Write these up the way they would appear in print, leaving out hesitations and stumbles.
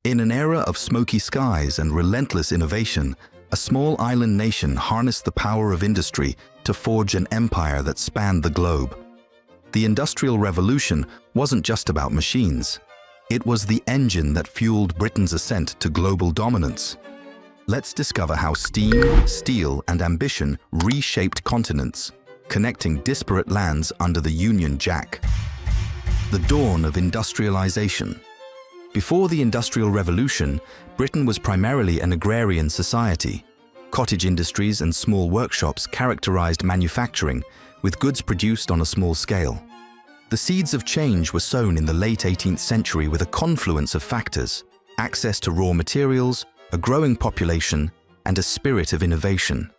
In an era of smoky skies and relentless innovation, a small island nation harnessed the power of industry to forge an empire that spanned the globe. The Industrial Revolution wasn't just about machines. It was the engine that fueled Britain's ascent to global dominance. Let's discover how steam, steel, and ambition reshaped continents, connecting disparate lands under the Union Jack. The dawn of industrialization. Before the Industrial Revolution, Britain was primarily an agrarian society. Cottage industries and small workshops characterized manufacturing, with goods produced on a small scale. The seeds of change were sown in the late 18th century with a confluence of factors: access to raw materials, a growing population, and a spirit of innovation.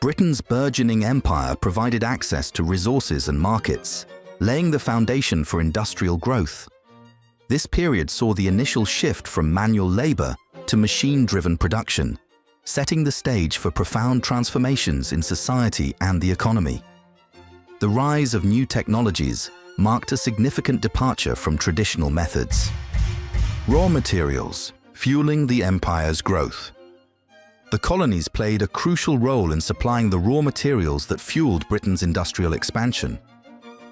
Britain's burgeoning empire provided access to resources and markets, laying the foundation for industrial growth. This period saw the initial shift from manual labor to machine-driven production, setting the stage for profound transformations in society and the economy. The rise of new technologies marked a significant departure from traditional methods. Raw materials, fueling the empire's growth. The colonies played a crucial role in supplying the raw materials that fueled Britain's industrial expansion.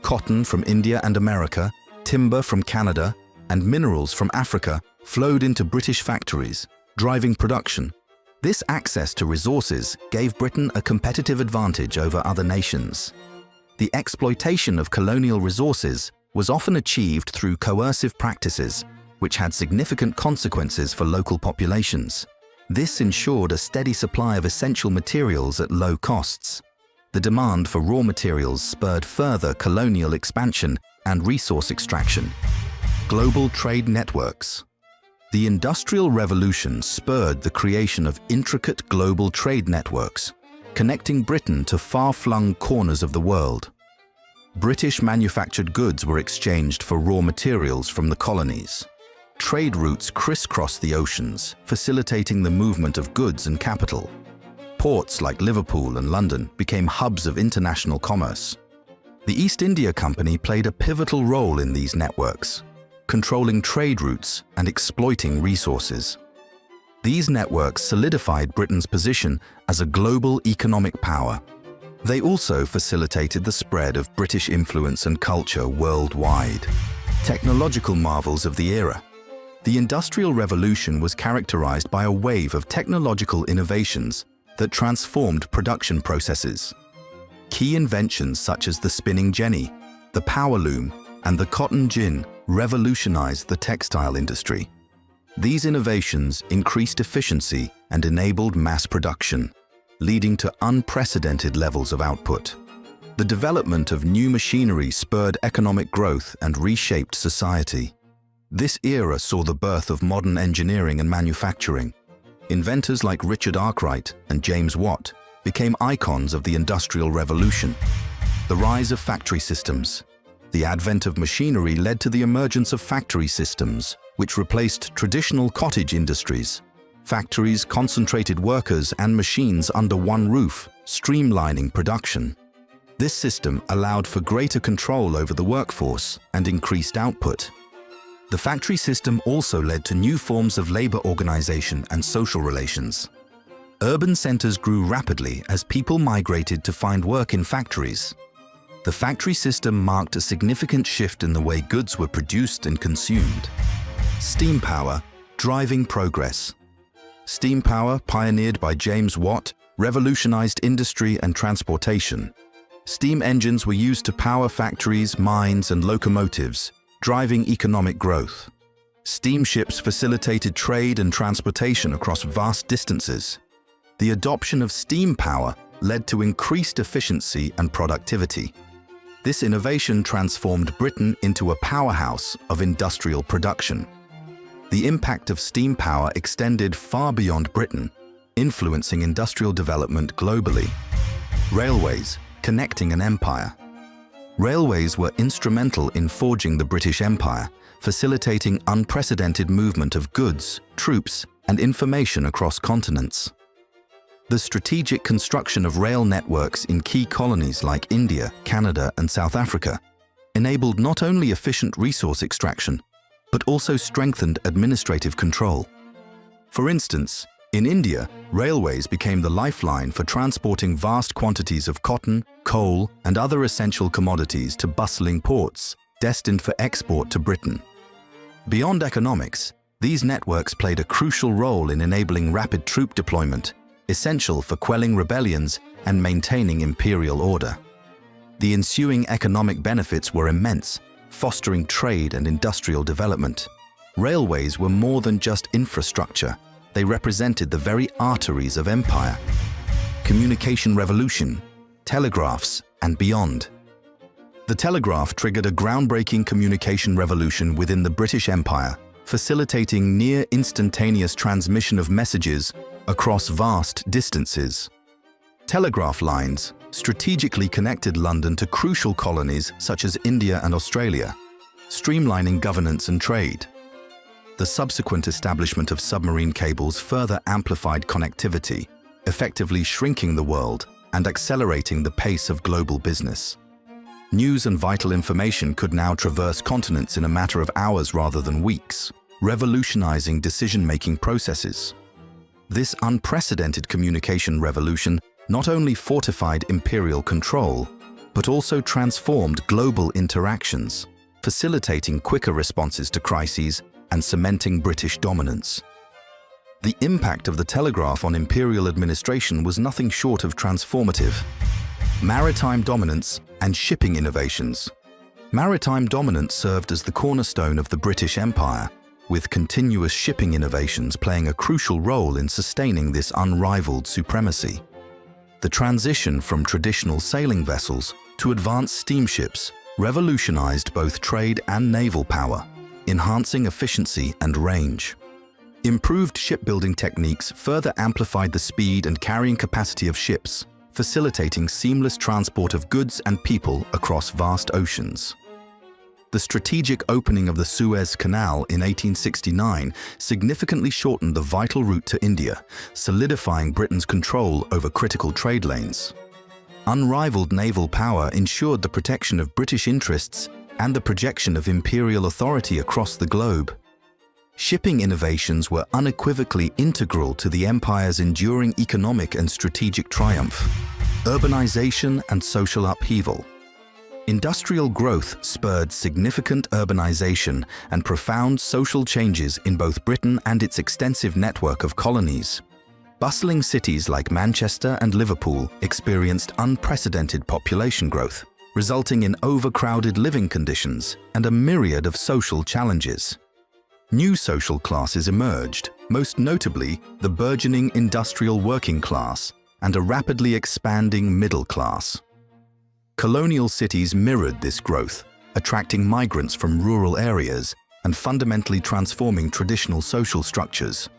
Cotton from India and America, timber from Canada, and minerals from Africa flowed into British factories, driving production. This access to resources gave Britain a competitive advantage over other nations. The exploitation of colonial resources was often achieved through coercive practices, which had significant consequences for local populations. This ensured a steady supply of essential materials at low costs. The demand for raw materials spurred further colonial expansion and resource extraction. Global trade networks. The Industrial Revolution spurred the creation of intricate global trade networks, connecting Britain to far-flung corners of the world. British manufactured goods were exchanged for raw materials from the colonies. Trade routes crisscrossed the oceans, facilitating the movement of goods and capital. Ports like Liverpool and London became hubs of international commerce. The East India Company played a pivotal role in these networks, controlling trade routes and exploiting resources. These networks solidified Britain's position as a global economic power. They also facilitated the spread of British influence and culture worldwide. Technological marvels of the era. The Industrial Revolution was characterized by a wave of technological innovations that transformed production processes. Key inventions such as the spinning jenny, the power loom, and the cotton gin revolutionized the textile industry. These innovations increased efficiency and enabled mass production, leading to unprecedented levels of output. The development of new machinery spurred economic growth and reshaped society. This era saw the birth of modern engineering and manufacturing. Inventors like Richard Arkwright and James Watt became icons of the Industrial Revolution. The rise of factory systems. The advent of machinery led to the emergence of factory systems, which replaced traditional cottage industries. Factories concentrated workers and machines under one roof, streamlining production. This system allowed for greater control over the workforce and increased output. The factory system also led to new forms of labor organization and social relations. Urban centers grew rapidly as people migrated to find work in factories. The factory system marked a significant shift in the way goods were produced and consumed. Steam power, driving progress. Steam power, pioneered by James Watt, revolutionized industry and transportation. Steam engines were used to power factories, mines, and locomotives, driving economic growth. Steamships facilitated trade and transportation across vast distances. The adoption of steam power led to increased efficiency and productivity. This innovation transformed Britain into a powerhouse of industrial production. The impact of steam power extended far beyond Britain, influencing industrial development globally. Railways, connecting an empire. Railways were instrumental in forging the British Empire, facilitating unprecedented movement of goods, troops, and information across continents. The strategic construction of rail networks in key colonies like India, Canada, and South Africa enabled not only efficient resource extraction, but also strengthened administrative control. For instance, in India, railways became the lifeline for transporting vast quantities of cotton, coal, and other essential commodities to bustling ports, destined for export to Britain. Beyond economics, these networks played a crucial role in enabling rapid troop deployment, essential for quelling rebellions and maintaining imperial order. The ensuing economic benefits were immense, fostering trade and industrial development. Railways were more than just infrastructure. They represented the very arteries of empire. Communication revolution, telegraphs, and beyond. The telegraph triggered a groundbreaking communication revolution within the British Empire, facilitating near-instantaneous transmission of messages across vast distances. Telegraph lines strategically connected London to crucial colonies such as India and Australia, streamlining governance and trade. The subsequent establishment of submarine cables further amplified connectivity, effectively shrinking the world and accelerating the pace of global business. News and vital information could now traverse continents in a matter of hours rather than weeks, revolutionizing decision-making processes. This unprecedented communication revolution not only fortified imperial control, but also transformed global interactions, facilitating quicker responses to crises and cementing British dominance. The impact of the telegraph on imperial administration was nothing short of transformative. Maritime dominance and shipping innovations. Maritime dominance served as the cornerstone of the British Empire, with continuous shipping innovations playing a crucial role in sustaining this unrivaled supremacy. The transition from traditional sailing vessels to advanced steamships revolutionized both trade and naval power, enhancing efficiency and range. Improved shipbuilding techniques further amplified the speed and carrying capacity of ships, facilitating seamless transport of goods and people across vast oceans. The strategic opening of the Suez Canal in 1869 significantly shortened the vital route to India, solidifying Britain's control over critical trade lanes. Unrivaled naval power ensured the protection of British interests and the projection of imperial authority across the globe. Shipping innovations were unequivocally integral to the empire's enduring economic and strategic triumph. Urbanization and social upheaval. Industrial growth spurred significant urbanization and profound social changes in both Britain and its extensive network of colonies. Bustling cities like Manchester and Liverpool experienced unprecedented population growth, resulting in overcrowded living conditions and a myriad of social challenges. New social classes emerged, most notably the burgeoning industrial working class and a rapidly expanding middle class. Colonial cities mirrored this growth, attracting migrants from rural areas and fundamentally transforming traditional social structures.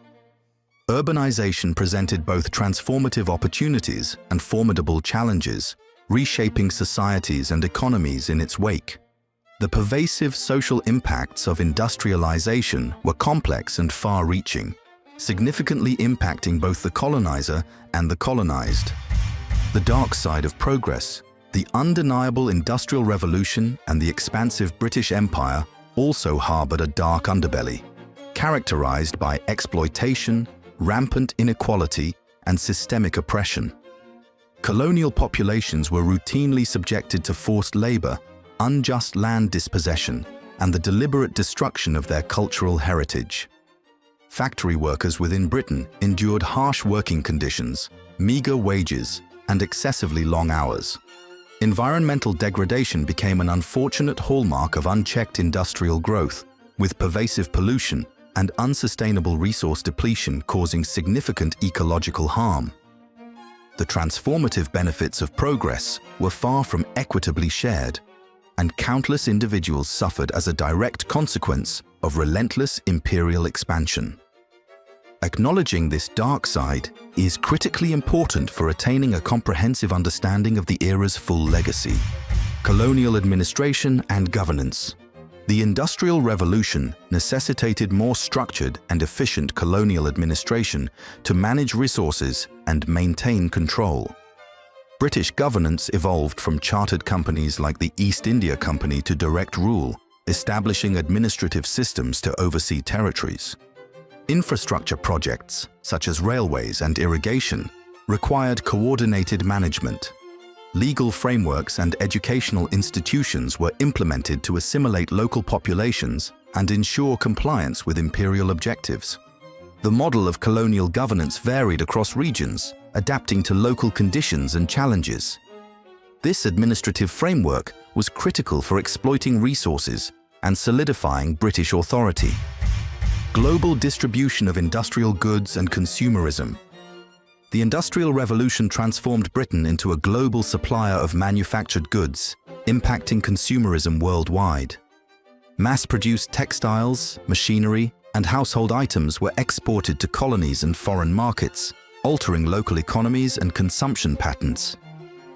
Urbanization presented both transformative opportunities and formidable challenges, reshaping societies and economies in its wake. The pervasive social impacts of industrialization were complex and far-reaching, significantly impacting both the colonizer and the colonized. The dark side of progress, the undeniable Industrial Revolution and the expansive British Empire also harbored a dark underbelly, characterized by exploitation, rampant inequality, and systemic oppression. Colonial populations were routinely subjected to forced labor, unjust land dispossession, and the deliberate destruction of their cultural heritage. Factory workers within Britain endured harsh working conditions, meager wages, and excessively long hours. Environmental degradation became an unfortunate hallmark of unchecked industrial growth, with pervasive pollution and unsustainable resource depletion causing significant ecological harm. The transformative benefits of progress were far from equitably shared, and countless individuals suffered as a direct consequence of relentless imperial expansion. Acknowledging this dark side is critically important for attaining a comprehensive understanding of the era's full legacy. Colonial administration and governance. The Industrial Revolution necessitated more structured and efficient colonial administration to manage resources and maintain control. British governance evolved from chartered companies like the East India Company to direct rule, establishing administrative systems to oversee territories. Infrastructure projects, such as railways and irrigation, required coordinated management. Legal frameworks and educational institutions were implemented to assimilate local populations and ensure compliance with imperial objectives. The model of colonial governance varied across regions, adapting to local conditions and challenges. This administrative framework was critical for exploiting resources and solidifying British authority. Global distribution of industrial goods and consumerism. The Industrial Revolution transformed Britain into a global supplier of manufactured goods, impacting consumerism worldwide. Mass-produced textiles, machinery, and household items were exported to colonies and foreign markets, altering local economies and consumption patterns.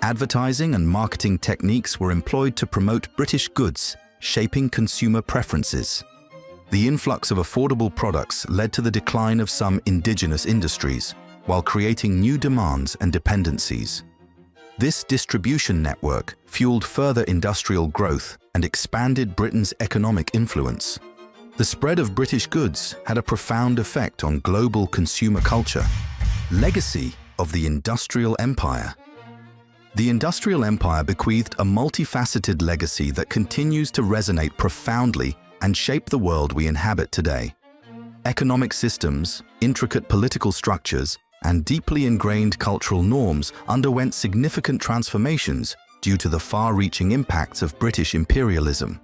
Advertising and marketing techniques were employed to promote British goods, shaping consumer preferences. The influx of affordable products led to the decline of some indigenous industries, while creating new demands and dependencies. This distribution network fueled further industrial growth and expanded Britain's economic influence. The spread of British goods had a profound effect on global consumer culture. Legacy of the Industrial Empire. The Industrial Empire bequeathed a multifaceted legacy that continues to resonate profoundly and shape the world we inhabit today. Economic systems, intricate political structures, and deeply ingrained cultural norms underwent significant transformations due to the far-reaching impacts of British imperialism.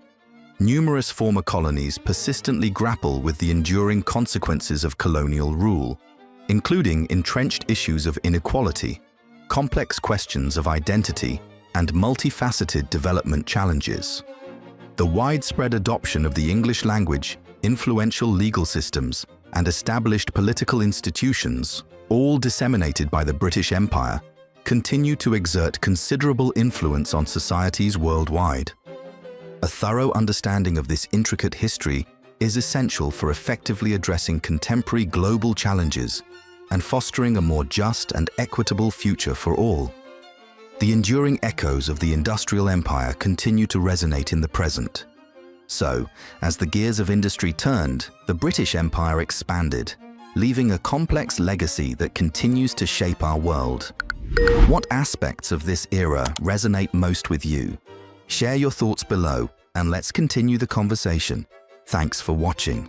Numerous former colonies persistently grapple with the enduring consequences of colonial rule, including entrenched issues of inequality, complex questions of identity, and multifaceted development challenges. The widespread adoption of the English language, influential legal systems, and established political institutions, all disseminated by the British Empire, continue to exert considerable influence on societies worldwide. A thorough understanding of this intricate history is essential for effectively addressing contemporary global challenges and fostering a more just and equitable future for all. The enduring echoes of the Industrial Empire continue to resonate in the present. So, as the gears of industry turned, the British Empire expanded, leaving a complex legacy that continues to shape our world. What aspects of this era resonate most with you? Share your thoughts below, and let's continue the conversation. Thanks for watching.